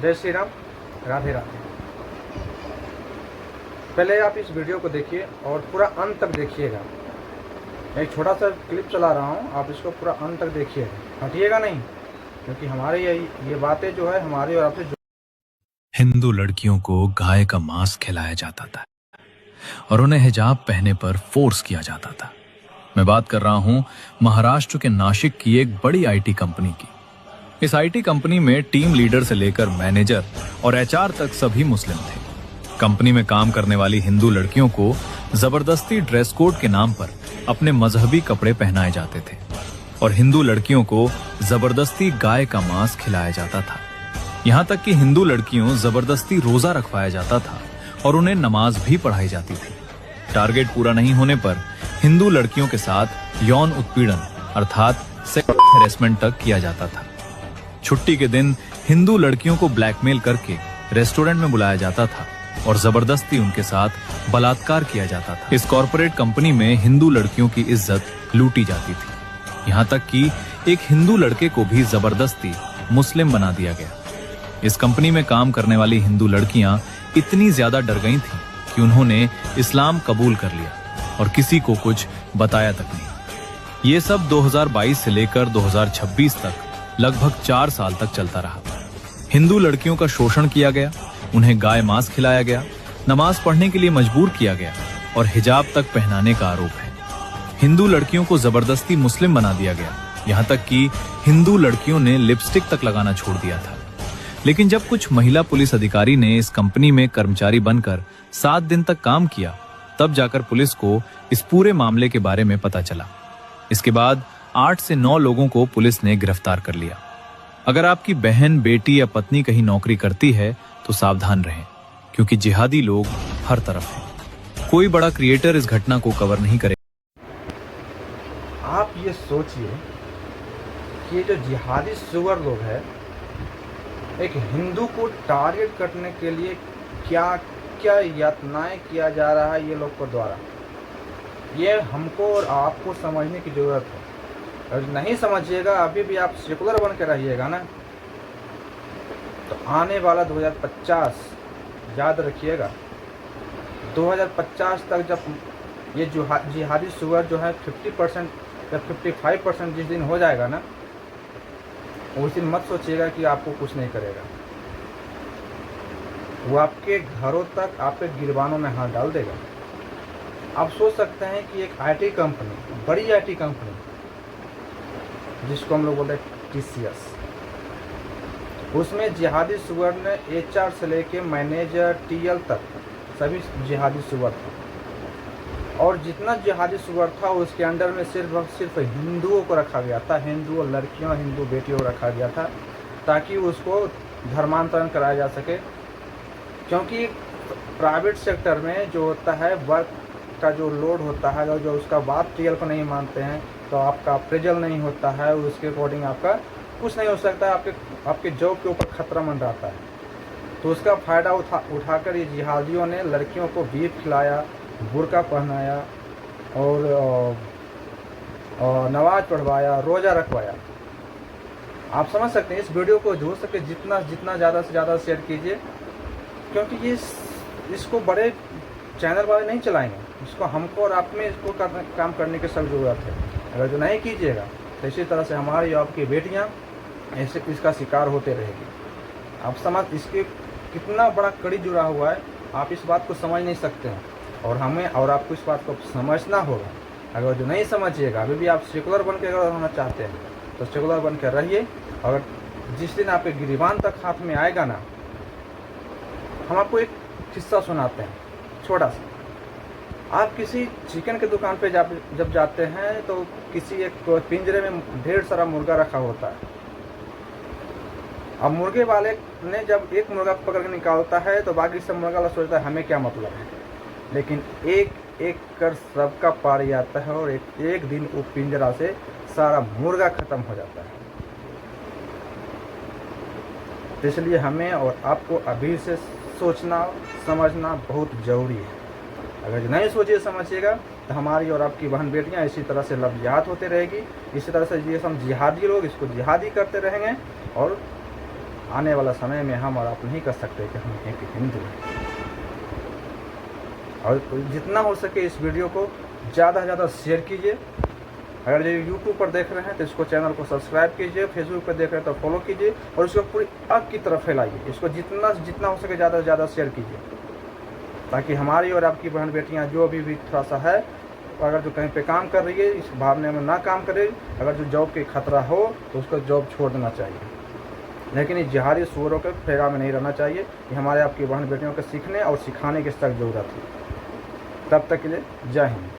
जय श्री राम, राधे राधे। पहले आप इस वीडियो को देखिए और पूरा अंत तक देखिएगा। एक छोटा सा क्लिप चला रहा हूँ, आप इसको पूरा अंत तक देखिएगा, हटिएगा नहीं, क्योंकि हमारी ये बातें जो है हमारी और आपसे हिंदू लड़कियों को गाय का मांस खिलाया जाता था और उन्हें हिजाब पहनने पर फोर्स किया जाता था। मैं बात कर रहा हूं महाराष्ट्र के नासिक की एक बड़ी आईटी कंपनी की। इस आईटी कंपनी में टीम लीडर से लेकर मैनेजर और एचआर तक सभी मुस्लिम थे। कंपनी में काम करने वाली हिंदू लड़कियों को जबरदस्ती ड्रेस कोड के नाम पर अपने मजहबी कपड़े पहनाए जाते थे और हिंदू लड़कियों को जबरदस्ती गाय का मांस खिलाया जाता था। यहाँ तक कि हिंदू लड़कियों जबरदस्ती रोजा रखवाया जाता था और उन्हें नमाज भी पढ़ाई जाती थी। टारगेट पूरा नहीं होने पर हिंदू लड़कियों के साथ यौन उत्पीड़न अर्थात सेक्स हैरेसमेंट तक किया जाता था। छुट्टी के दिन हिंदू लड़कियों को ब्लैकमेल करके रेस्टोरेंट में बुलाया जाता था और जबरदस्ती उनके साथ बलात्कार किया जाता था। इस कॉरपोरेट कंपनी में हिंदू लड़कियों की इज्जत लूटी जाती थी। यहाँ तक कि एक हिंदू लड़के को भी जबरदस्ती मुस्लिम बना दिया गया। इस कंपनी में काम करने वाली हिंदू लड़कियां इतनी ज्यादा डर गई थीं कि उन्होंने इस्लाम कबूल कर लिया और किसी को कुछ बताया तक नहीं। ये सब 2022 से लेकर 2026 तक लगभग 4 साल तक चलता रहा। हिंदू लड़कियों का शोषण किया गया, उन्हें गाय मांस खिलाया गया, नमाज पढ़ने के लिए मजबूर किया गया और हिजाब तक पहनाने का आरोप है। हिंदू लड़कियों को जबरदस्ती मुस्लिम बना दिया गया, यहाँ तक कि हिंदू लड़कियों ने लिपस्टिक तक लगाना छोड़ दिया था। लेकिन जब कुछ महिला पुलिस अधिकारी ने इस कंपनी में कर्मचारी बनकर 7 दिन तक काम किया, तब जाकर पुलिस को इस पूरे मामले के बारे में पता चला। इसके बाद 8 से 9 लोगों को पुलिस ने गिरफ्तार कर लिया। अगर आपकी बहन, बेटी या पत्नी कहीं नौकरी करती है तो सावधान रहें, क्योंकि जिहादी लोग हर तरफ हैं। कोई बड़ा क्रिएटर इस घटना को कवर नहीं करेगा। आप ये सोचिए कि ये जो जिहादी सुअर लोग हैं, एक हिंदू को टारगेट करने के लिए क्या क्या यातनाएं किया जा रहा है ये लोग को द्वारा, ये हमको और आपको समझने की ज़रूरत है। अगर नहीं समझिएगा, अभी भी आप सेकुलर बन के रहिएगा ना, तो आने वाला 2050 याद रखिएगा। 2050 तक जब ये जो जिहादी सुअर जो है 50% या 55% जिस दिन हो जाएगा ना, उस दिन मत सोचिएगा कि आपको कुछ नहीं करेगा। वो आपके घरों तक, आपके गिरबानों में हाथ डाल देगा। आप सोच सकते हैं कि एक आईटी कंपनी, बड़ी आईटी कंपनी जिसको हम लोग बोलते हैं TCS, उसमें जिहादी सुअर ने HR से लेके मैनेजर TL तक सभी जिहादी सुअर था। और जितना जिहादी सुअर था उसके अंडर में सिर्फ और सिर्फ हिंदुओं को रखा गया था, हिंदू लड़कियों, हिंदू बेटियों को रखा गया था, ताकि उसको धर्मांतरण कराया जा सके। क्योंकि प्राइवेट सेक्टर में जो होता है, वर्क का जो लोड होता है, और जो उसका बात TL को नहीं मानते हैं तो आपका अप्रेजल नहीं होता है, उसके अकॉर्डिंग आपका कुछ नहीं हो सकता है, आपके जॉब के ऊपर खतरा मंडराता है। तो उसका फ़ायदा उठाकर ये जिहादियों ने लड़कियों को बीफ खिलाया, बुर्का पहनाया और नमाज पढ़वाया, रोज़ा रखवाया। आप समझ सकते हैं। इस वीडियो को हो सके जितना ज़्यादा से ज़्यादा शेयर कीजिए, क्योंकि ये इसको बड़े चैनल वाले नहीं चलाएंगे, इसको हमको और आप में इसको काम करने की सख्त ज़रूरत है। अगर जो नहीं कीजिएगा तो इसी तरह से हमारी और आपकी बेटियाँ ऐसे इसका शिकार होते रहेगी। आप समझ, इसके कितना बड़ा कड़ी जुड़ा हुआ है, आप इस बात को समझ नहीं सकते हैं, और हमें और आपको इस बात को समझना होगा। अगर जो नहीं समझिएगा, अभी भी आप सेकुलर बन के अगर होना चाहते हैं तो सेकुलर बन के रहिए। अगर जिस दिन आपके गिरबान तक हाथ में आएगा ना, हम आपको एक किस्सा सुनाते हैं छोटा सा। आप किसी चिकन के दुकान पे जब जाते हैं तो किसी एक पिंजरे में ढेर सारा मुर्गा रखा होता है। अब मुर्गे वाले ने जब एक मुर्गा पकड़ के निकालता है तो बाकी सब मुर्गा वाला सोचता है हमें क्या मतलब है, लेकिन एक एक कर सबका पारी आता है और एक दिन वो पिंजरा से सारा मुर्गा खत्म हो जाता है। तो इसलिए हमें और आपको अभी से सोचना समझना बहुत ज़रूरी है। अगर नहीं सोचिए समझिएगा तो हमारी और आपकी बहन बेटियां इसी तरह से लफ्ज़ियात होते रहेगी। इसी तरह से ये हम जिहादी लोग इसको जिहादी करते रहेंगे और आने वाला समय में हम और आप नहीं कर सकते कि हम एक हिंदू हैं। और जितना हो सके इस वीडियो को ज़्यादा से ज़्यादा शेयर कीजिए। अगर जो यूट्यूब पर देख रहे हैं तो इसको चैनल को सब्सक्राइब कीजिए, फेसबुक पर देख रहे हैं तो फॉलो कीजिए और इसको पूरी आग की तरफ फैलाइए। इसको जितना जितना हो सके ज़्यादा से ज़्यादा शेयर कीजिए, ताकि हमारी और आपकी बहन बेटियां जो भी थोड़ा सा है, अगर जो कहीं पे काम कर रही है इस भावना में ना काम करे। अगर जो जॉब के खतरा हो तो उसको जॉब छोड़ देना चाहिए, लेकिन इस जिहादी सूरों के फेरा में नहीं रहना चाहिए। ये हमारे आपकी बहन बेटियों को सीखने और सिखाने की सख्त ज़रूरत है। तब तक के लिए जय हिंद।